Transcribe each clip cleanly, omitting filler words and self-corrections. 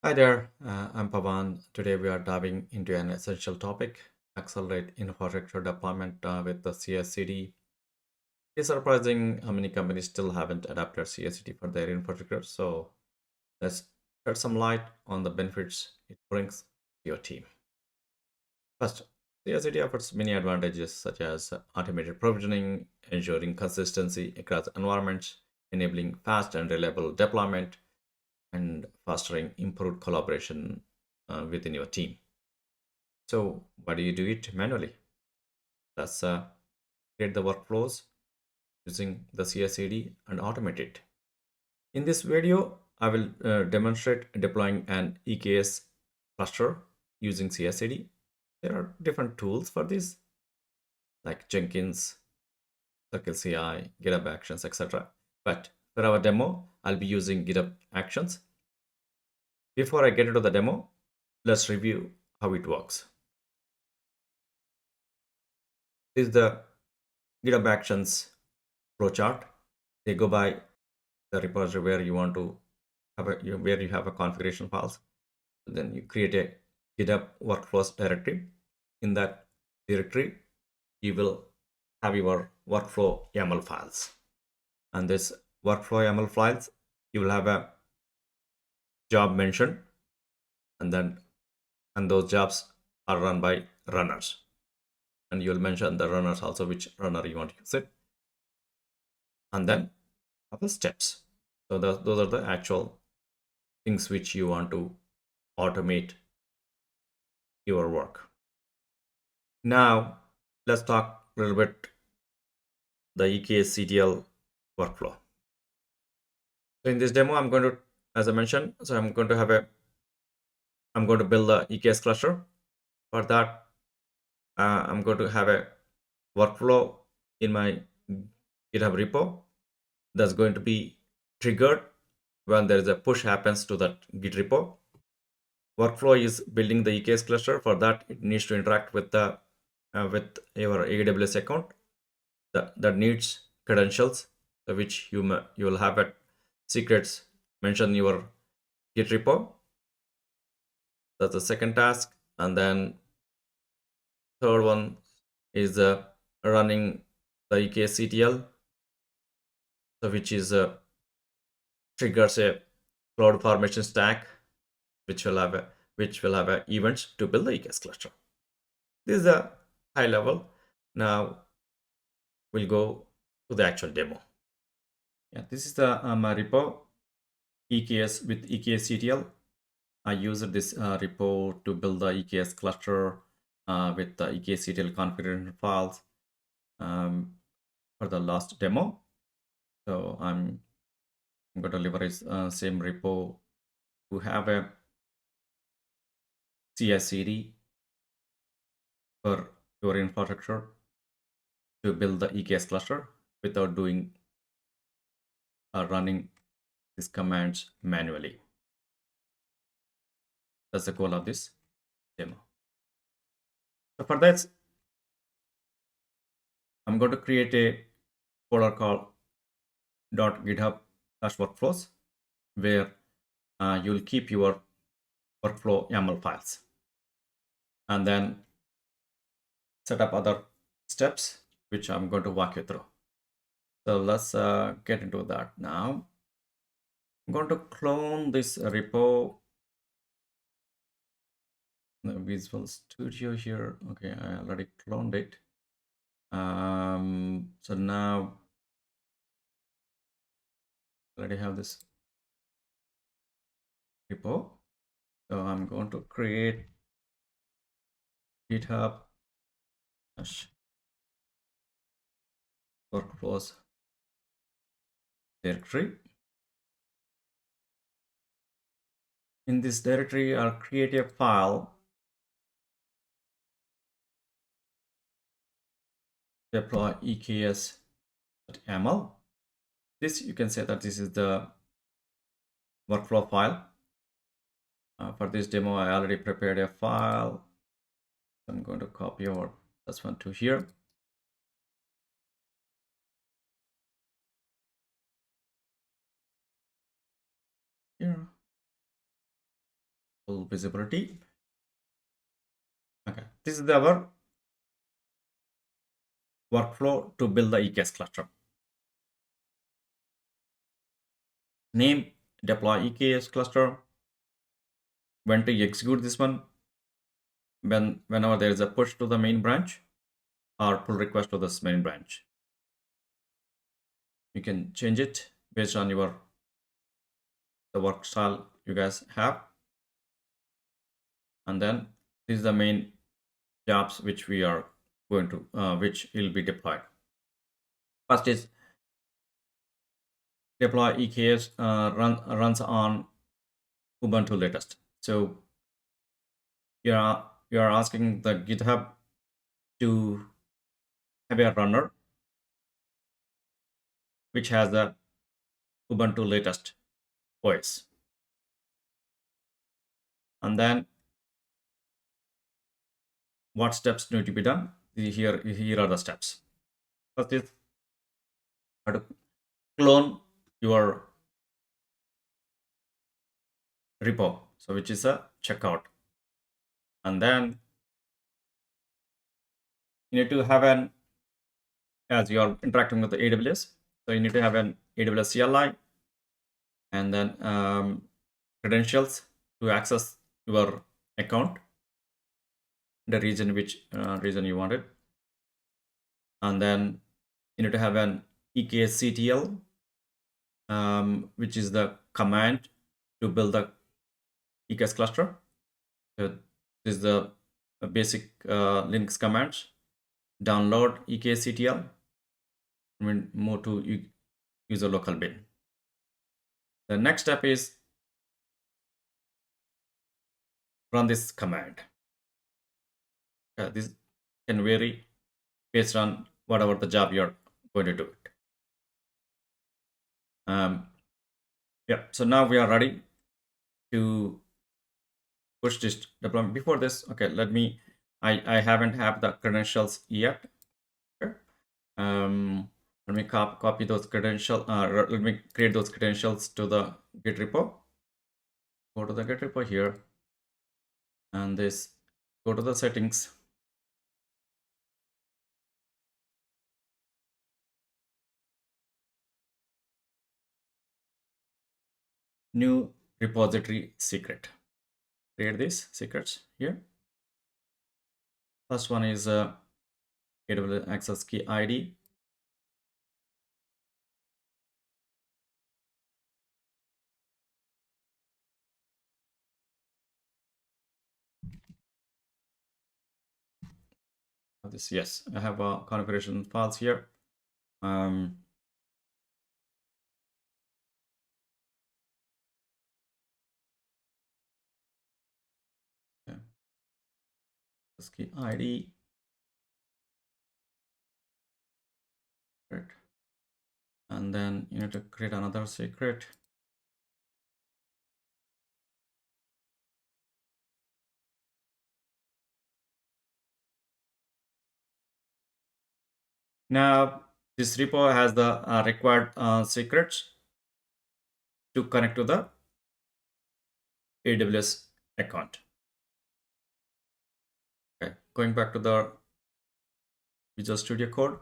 Hi there, I'm Pavan. Today we are diving into an essential topic: accelerate infrastructure deployment with the CICD. It's surprising how many companies still haven't adapted CICD for their infrastructure. So let's shed some light on the benefits it brings to your team. First, CICD offers many advantages such as automated provisioning, ensuring consistency across environments, enabling fast and reliable deployment, and fostering improved collaboration within your team. So why do you do it manually? Let's create the workflows using the CI/CD and automate it. In this video, I will demonstrate deploying an EKS cluster using CI/CD. There are different tools for this, like Jenkins, Circle CI, GitHub Actions, etc. But for our demo, I'll be using GitHub Actions. Before I get into the demo, let's review how it works. This is the GitHub Actions flowchart. They go by the repository where you want to have where you have a configuration files. Then you create a GitHub workflows directory. In that directory, you will have your workflow YAML files. And this workflow YAML files, you will have a job mentioned, and then and those jobs are run by runners. And you'll mention the runners also, which runner you want to use it, and then have the steps. So those are the actual things which you want to automate your work. Now, let's talk a little bit the EKSCTL workflow. So in this demo, I'm going to, as I mentioned, so I'm going to build the EKS cluster. For that, I'm going to have a workflow in my GitHub repo that's going to be triggered when there is a push happens to that Git repo. Workflow is building the EKS cluster. For that, it needs to interact with your AWS account that needs credentials, which you will have at secrets mentioned in your Git repo. That's the second task, and then third one is running the EKSCTL, so which is triggers a cloud formation stack, which will have events to build the EKS cluster. This is a high level. Now we'll go to the actual demo. Yeah, this is the my repo EKS with EKSCTL. I used this repo to build the EKS cluster with the EKSCTL configuration files um, for the last demo. So I'm going to leverage same repo to have a CICD for your infrastructure to build the EKS cluster without doing running these commands manually. That's the goal of this demo. So for that, I'm going to create a folder called .github/workflows where you'll keep your workflow YAML files and then set up other steps which I'm going to walk you through. So let's get into that now. I'm going to clone this repo, the Visual Studio here. Okay, I already cloned it. So now I already have this repo. So I'm going to create GitHub workflows directory. In this directory, I'll create a file deploy EKS.yaml. This you can say that this is the workflow file. For this demo, I already prepared a file. I'm going to copy over this one to here. Here. full visibility. Okay, this is our workflow to build the EKS cluster. Name, deploy EKS cluster. When to execute this one? Whenever there is a push to the main branch or pull request to this main branch. You can change it based on the work style you guys have. And then this is the main jobs which we are going to which will be deployed. First is deploy EKS runs on Ubuntu latest. So you are asking the GitHub to have a runner which has the Ubuntu latest OS. And then what steps need to be done? Here are the steps. First is how to clone your repo, so which is a checkout. And then you need to have an, as you are interacting with the AWS, so you need to have an AWS CLI and then credentials to access your account, the region which region you wanted. And then you need to have an EKSCTL, which is the command to build the EKS cluster. So this is the basic Linux commands. Download EKSCTL, move to user local bin. The next step is run this command. This can vary based on whatever the job you're going to do it. Yeah, so now we are ready to push this deployment. Before this, okay, I haven't have the credentials yet. Okay. Let me copy those credentials. Let me create those credentials to the Git repo. Go to the Git repo here, and this, go to the settings. New repository secret. Create these secrets here. First one is AWS access key ID. This, yes, I have a configuration files here. Okay. This key ID. Right. And then you need to create another secret. Now this repo has the required secrets to connect to the AWS account. Okay, going back to the Visual Studio Code.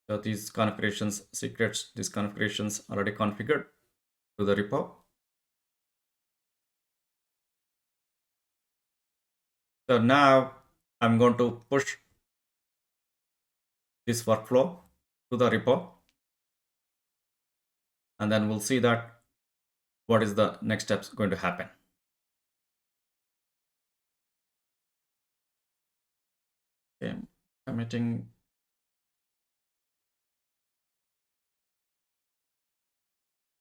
So these configurations secrets, these configurations already configured to the repo. So now I'm going to push this workflow to the repo, and then we'll see that what is the next steps going to happen. Okay, committing.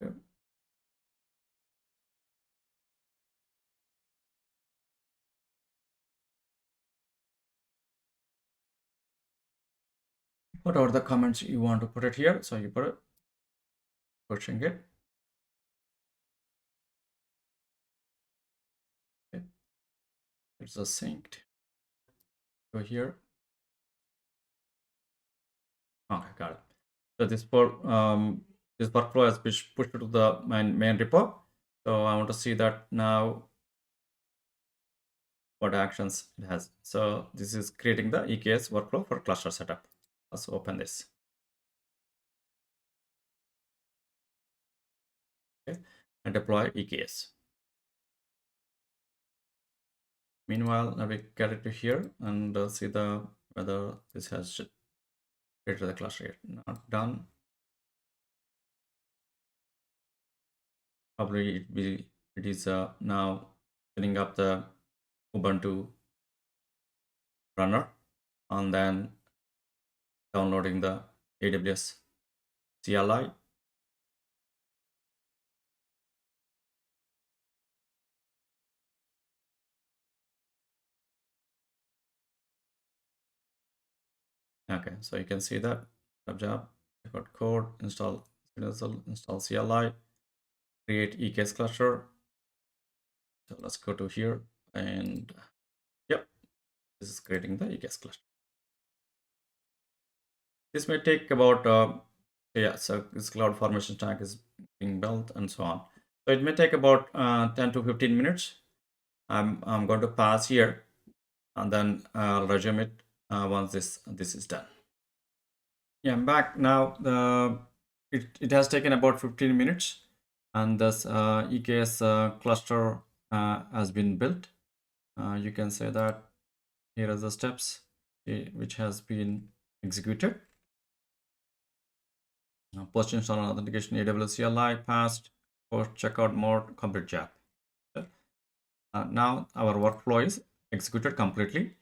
Okay. What are the comments you want to put it here? So you put it, pushing it. Okay. It's a synced. Go here. Okay, got it. So this workflow has been pushed to the main repo. So I want to see that now. what actions it has. So this is creating the EKS workflow for cluster setup. Let's open this. Okay, and deploy EKS. Meanwhile, now we get it to here and see whether this has created the cluster yet. Not done. Probably it is now setting up the Ubuntu runner and then downloading the AWS CLI. Okay, so you can see that job. I got code, install CLI, create EKS cluster. So let's go to here and yep, this is creating the EKS cluster. This may take about yeah, so this cloud formation stack is being built and so on. So it may take about 10 to 15 minutes. I'm going to pause here and then I'll resume it once this is done. Yeah, I'm back now. It has taken about 15 minutes and this EKS cluster has been built. You can say that here are the steps which has been executed. Post install and authentication AWS CLI passed, post checkout mode complete job. Now our workflow is executed completely.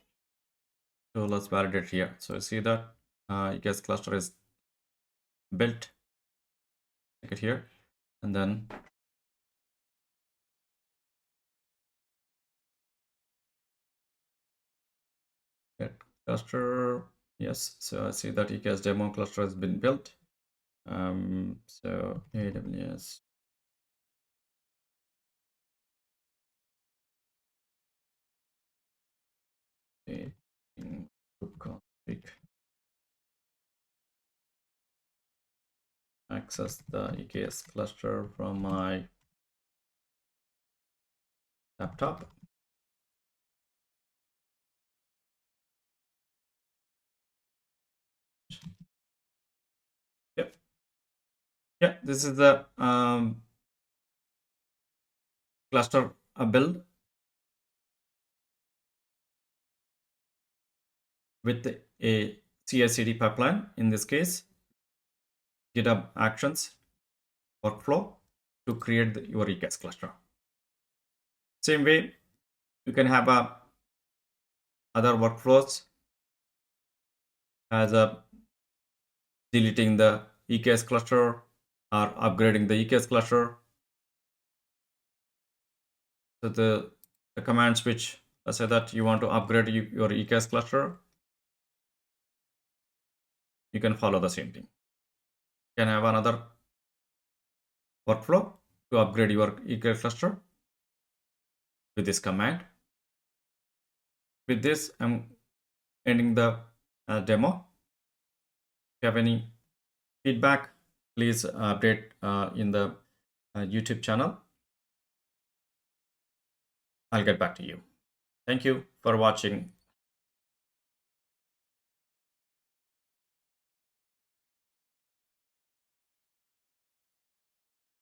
So let's validate here. So you see that EKS cluster is built. Take it here and then get cluster. Yes, so I see that EKS demo cluster has been built. So AWS config access the EKS cluster from my laptop. Yep. Yeah, this is the cluster build with a CICD pipeline. In this case, GitHub Actions workflow to create your EKS cluster. Same way, you can have other workflows as deleting the EKS cluster or upgrading the EKS cluster. So the commands which say that you want to upgrade your EKS cluster, you can follow the same thing. You can have another workflow to upgrade your EKS cluster with this command. With this, I'm ending the demo. If you have any feedback, please update in the YouTube channel. I'll get back to you. Thank you for watching